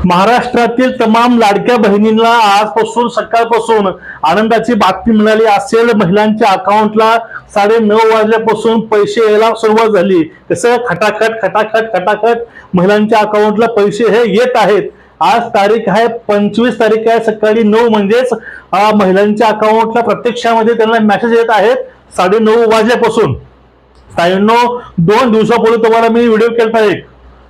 महाराष्ट्रातील तमाम लाडक्या बहिणींना आजपासून सकाळपासून आनंदाची बातमी मिळाली असेल। महिलांच्या अकाउंटला 9:30 वाजल्यापासून पैसे यायला सुरुवात झाली। कसं खटाखट खटाखट खटाखट महिलांच्या अकाउंटला पैसे हे येत आहेत। आज तारीख आहे 25 तारीख आहे, सकाळी 9 म्हणजेच महिलांच्या अकाउंटला प्रत्यक्षामध्ये त्यांना मेसेज येत आहेत 9:30 वाजल्यापासून। ताईंनो, 2 दिवसापूर्वी तुम्हाला मी व्हिडिओ केला एक,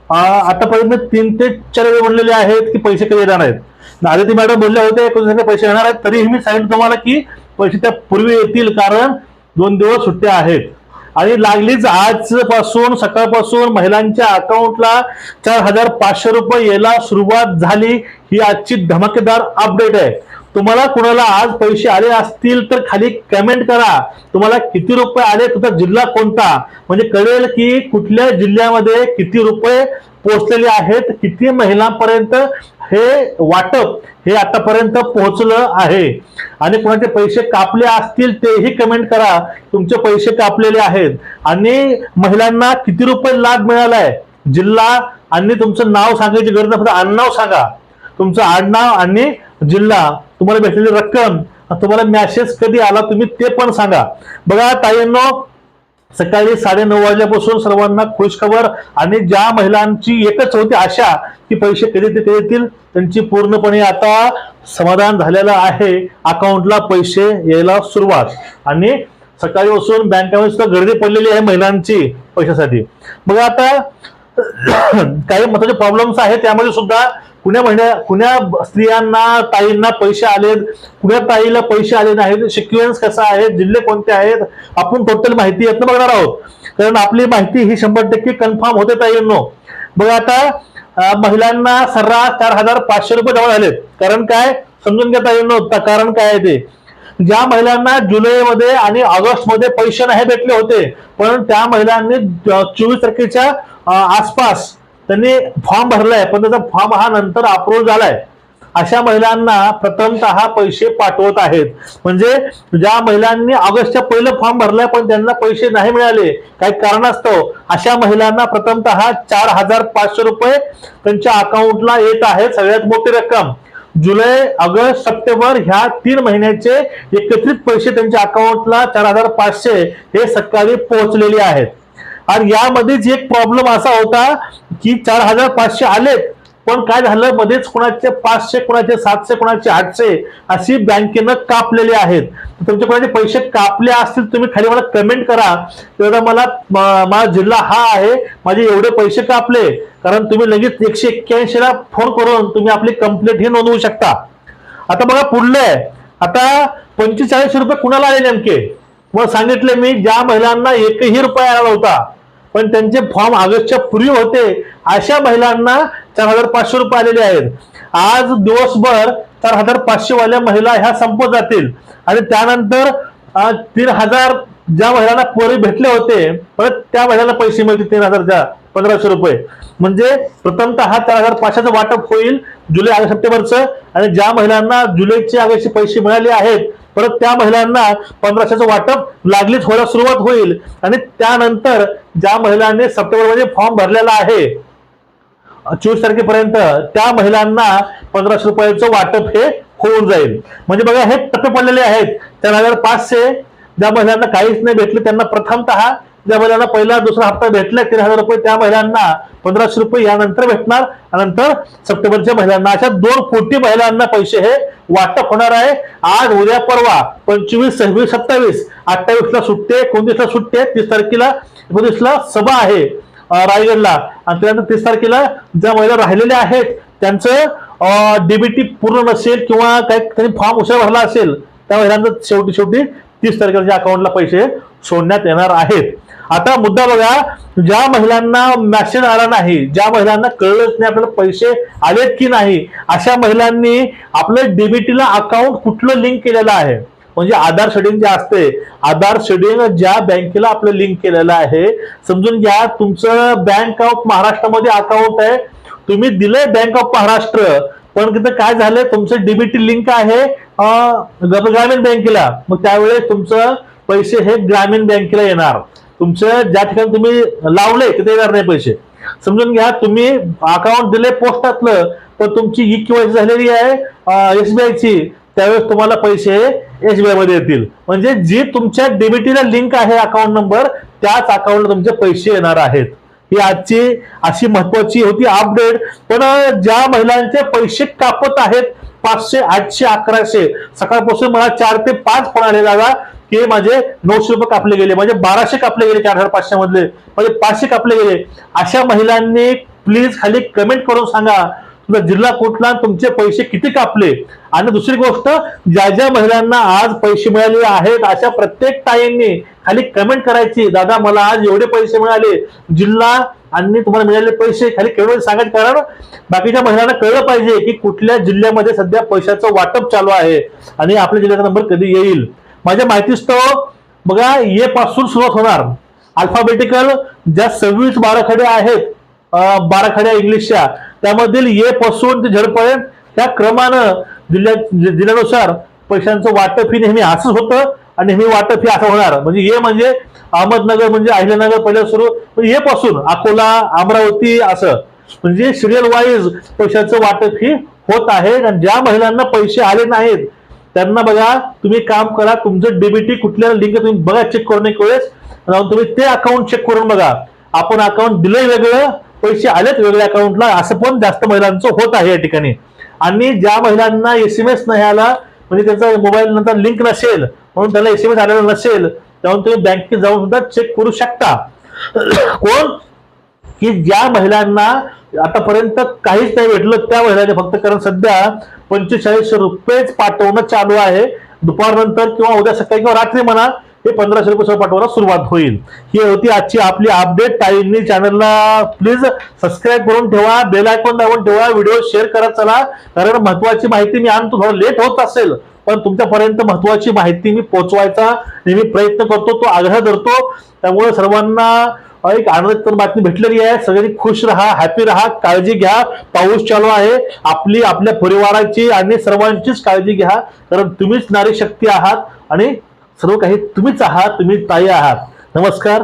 आतापर्यंत 3 ते 4 वेळ म्हणलेले आहेत की पैसे कधी येणार आहेत। आदिती मॅडम बोलले होते पैसे येणार आहेत, तरीही मी सांगितलं तुम्हाला की पैसे त्या पूर्वी येतील, कारण 2 दिवस सुट्ट्या आहेत। आणि लागलीच आजपासून सकाळपासून महिलांच्या अकाउंटला 4,500 रुपये यायला सुरुवात झाली। ही आजची धमाकेदार अपडेट आहे। तुम्हाला कुणाला आज पैसे आले असतील तर खाली कमेंट करा, तुम्हाला किती रुपये आले, तुमचा जिल्हा कोणता, म्हणजे कळेल की कुठल्या जिल्ह्यामध्ये किती रुपये पोहोचलेले आहेत, किती महिलांपर्यंत हे वाटप हे आतापर्यंत पोहोचलं आहे। आणि कोणाचे पैसे कापले असतील तेही कमेंट करा, तुमचे पैसे कापलेले आहेत आणि महिलांना किती रुपये लाभ मिळालाय, जिल्हा आणि तुमचं नाव सांगायची गरज नाही, फक्त आडनाव सांगा, तुमचं आडनाव आणि जिल्हा, तुम्हाला भेटलेली रक्कम, तुम्हाला मेसेज कधी आला तुम्ही ते पण सांगा। बघा ताईंनो, सकाळी 9:30 वाजल्यापासून सर्वांना खुशखबर, आणि ज्या महिलांची एकच होती आशा की पैसे कधी ते येतील, त्यांची पूर्णपणे आता समाधान झालेलं आहे। अकाउंटला पैसे यायला सुरुवात, आणि सकाळी बसून बँकेमध्ये सुद्धा गर्दी पडलेली आहे महिलांची पैशासाठी। बघा आता काही महत्त्वाचे प्रॉब्लेम्स आहेत, त्यामध्ये सुद्धा कुण्या स्त्रियांना ताईंना पैसे आलेत, कुण्या ताईला पैसे आले नाहीत, सिक्वेन्स कसा आहे, जिल्हे कोणते आहेत, आपण टोटल माहिती यातनं बघणार आहोत, कारण आपली माहिती ही 100% कन्फर्म होते ताईंनो। बघा आता महिलांना सर्रास 4,500 रुपये जमा झालेत। कारण काय समजून घ्या ताईंनो, कारण काय आहे ते। ज्या महिलांना जुलैमध्ये आणि ऑगस्टमध्ये पैसे नाही भेटले होते, पण त्या महिलांनी 24 तारखेच्या आसपास त्यांनी फॉर्म भरलाय, पण त्याचा फॉर्म हा नंतर अप्रूव्ह झालाय, अशा महिलांना प्रथमतः पैसे पाठवत आहेत। म्हणजे ज्या महिलांनी ऑगस्टच्या पहिलं फॉर्म भरलाय पण त्यांना पैसे नाही मिळाले काही कारणास्तव, अशा महिलांना प्रथमतः 4,500 रुपये त्यांच्या अकाउंटला येत आहेत। सगळ्यात मोठी रक्कम जुलै, ऑगस्ट, सप्टेंबर ह्या 3 महिन्याचे एकत्रित पैसे त्यांच्या अकाउंटला 4,500 हे सकाळी पोहोचलेले आहेत। आणि यामध्येच एक प्रॉब्लेम असा होता की 4,500 आलेत, पण काय झालं मध्येच कुणाचे 500, कुणाचे 700, कुणाचे 800 अशी बँकेनं कापलेले आहेत। तुमचे कुणाचे पैसे कापले असतील तुम्ही खाली मला कमेंट करा, तेव्हा मला माझा जिल्हा हा आहे, माझे एवढे पैसे कापले, कारण तुम्ही लगेच 181 ला फोन करून तुम्ही आपली कंप्लेंट ही नोंदवू शकता। आता बघा पुढले, आता 45 रुपये कुणाला आले नेमके, मग सांगितले मी, ज्या महिलांना 1ही रुपया आला होता पण त्यांचे फॉर्म ऑगस्टच्या पूर्वी होते, अशा महिलांना 4,500 रुपये आलेले आहेत। आज दिवसभर 4,500 वाल्या महिला ह्या संपत जातील, आणि त्यानंतर 3,000 ज्या महिलांना पोरी भेटले होते परत त्या महिलांना पैसे मिळतील 3,150 रुपये। म्हणजे प्रथमतः 4,500चं वाटप होईल जुलै, ऑगस्ट, सप्टेंबरचं, आणि ज्या महिलांना जुलैचे ऑगस्टचे पैसे मिळाले आहेत परत त्या महिलांना 1,500चं वाटप लागलीच व्हायला सुरुवात होईल। आणि त्यानंतर ज्या महिलांनी सप्टेंबरमध्ये फॉर्म भरलेला आहे 24 तारखेपर्यंत, त्या महिलांना 1,500 रुपयाचं वाटप हे होऊन जाईल। म्हणजे बघा हे टप्पे पडलेले आहेत। 4,500 ज्या महिलांना काहीच नाही भेटले त्यांना प्रथमतः, ज्या महिलांना पहिला दुसरा हप्ता भेटला 3,000 रुपये त्या महिलांना 1,500 रुपये यानंतर भेटणार, नंतर सप्टेंबरच्या महिलांना, अशा 2 कोटी महिलांना पैसे हे वाटप होणार आहे। आज, उद्या, परवा 25, 26, 27, 28ला सुट्टे, 29ला सुट्टे, 30 तारखेला 29ला सभा आहे रायगडला, आणि त्यानंतर 30 तारखेला ज्या महिला राहिलेल्या आहेत त्यांचं डीबीटी पूर्ण नसेल किंवा काही त्यांनी फॉर्म उशीर भरला असेल त्या महिलांना शेवटी 30 तारखेला अकाउंटला पैसे सोडण्यात येणार आहेत। आता मुद्दा बघा, ज्या महिलांना मेसेज आला नाही, ज्या महिलांना कळलंच नाही आपल्याला पैसे आलेत की नाही, अशा महिलांनी आपलं डीबीटीला अकाउंट कुठलं लिंक केलेलं आहे, म्हणजे आधार शेडिंग जे असते, आधार शेडिंग ज्या बँकेला आपलं लिंक केलेलं आहे, समजून घ्या तुमचं बँक ऑफ महाराष्ट्रामध्ये अकाउंट आहे, तुम्ही दिलंय बँक ऑफ महाराष्ट्र, पण तिथं काय झालंय तुमचं डीबीटी लिंक आहे ग्रामीण बँकेला, मग त्यावेळेस तुमचं पैसे हे ग्रामीण बँकेला येणार, तुमचं ज्या ठिकाणी तुम्ही लावले तिथे येणार नाही पैसे। समजून घ्या तुम्ही अकाउंट दिले पोस्टातलं, पण तुमची ई केवायसी झालेली आहे एसबीआयची, त्यावेळेस तुम्हाला पैसे एसबीआय मध्ये येतील. म्हणजे जी तुमच्या डीबीटीला लिंक आहे अकाउंट नंबर, त्याच अकाउंटला तुमचे पैसे येणार आहेत. ही आजची अशी महत्वाची होती अपडेट. पण ज्या महिलांचे पैसे कापत आहेत 500, 800, 1100, सकाळपासून मला 4 ते 5 फोन आले दादा की माझे 900 रुपये कापले गेले, म्हणजे 1200 कापले गेले 4500 मधले, म्हणजे 500 कापले गेले. अशा महिलांनी प्लीज खाली कमेंट करून सांगा तुमचा जिल्हा कुठला, तुमचे पैसे किती कापले. आणि दुसरी गोष्ट, ज्या ज्या महिलांना आज पैसे मिळाले आहेत अशा प्रत्येक ताईंनी खाली कमेंट करायची, दादा मला आज एवढे पैसे मिळाले, जिल्हा आणि तुम्हाला मिळालेले पैसे खाली कमेंट सांगायचे. कारण बाकीच्या महिलांना कळलं पाहिजे की कुठल्या जिल्ह्यामध्ये सध्या पैशाचं वाटप चालू आहे आणि आपल्या जिल्ह्याचा नंबर कधी येईल. माझ्या माहितीस्तव बघा, ए पासून सुरुवात होणार अल्फाबेटिकल, ज्या 26 बाराखड्या आहेत 12 खड्या इंग्लिशच्या, त्यामधील ए पासून ते झेडपर्यंत त्या क्रमानं जिल्ह्यानुसार पैशांचं वाटप ही नेहमी असंच होतं आणि नेहमी वाटप हे असं होणार. म्हणजे ए म्हणजे अहमदनगर, म्हणजे अहिल्यानगर पहिल्या सुरू, ए पासून अकोला, अमरावती, असं म्हणजे सिरियल वाईज पैशाचं वाटप ही होत आहे. आणि ज्या महिलांना पैसे आले नाहीत त्यांना बघा, तुम्ही काम करा, तुमचं डीबीटी कुठल्या लिंक तुम्ही बघा, चेक करून एक वेळेस जाऊन तुम्ही ते अकाउंट चेक करून बघा. आपण अकाउंट दिलंय वेगळं, पैसे आलेत वेगळ्या अकाउंटला, असं पण जास्त महिलांचं होत आहे या ठिकाणी. आणि ज्या महिलांना एसएमएस नाही आला, म्हणजे त्यांचा मोबाईल नंतर लिंक नसेल म्हणून त्याला एसएमएस आलेला नसेल, तेव्हा तुम्ही बँकेत जाऊन सुद्धा चेक करू शकता. कोण की ज्या महिलांना आतापर्यंत काहीच नाही भेटलं त्या महिलांनी फक्त, कारण सध्या 4500 रुपयेच पाठवणं चालू आहे. दुपारनंतर किंवा उद्या सकाळी किंवा रात्री म्हणा, हे 1500 रुपये पाठवायला सुरुवात होईल. ही होती आजची आपली अपडेट. ताईंनी चॅनलला प्लीज सबस्क्राईब करून ठेवा, बेल आयकॉन दाबून ठेवा, व्हिडिओ शेअर करत चला. कारण महत्वाची माहिती मी आणतो, थोडं लेट होत असेल पण तुमच्यापर्यंत महत्वाची माहिती मी पोहोचवायचा नेहमी प्रयत्न करतो, तो आग्रह धरतो. त्यामुळे सर्वांना एक आनंदाची बातमी भेटलेली आहे. सगळ्यांनी खुश राहा, हॅपी राहा, काळजी घ्या. पाऊस चालू आहे, आपल्या परिवाराची आणि सर्वांचीच काळजी घ्या. कारण तुम्हीच नारी शक्ती आहात आणि सर्व काही तुम्हीच आहात, तुम्ही ताई आहात. नमस्कार.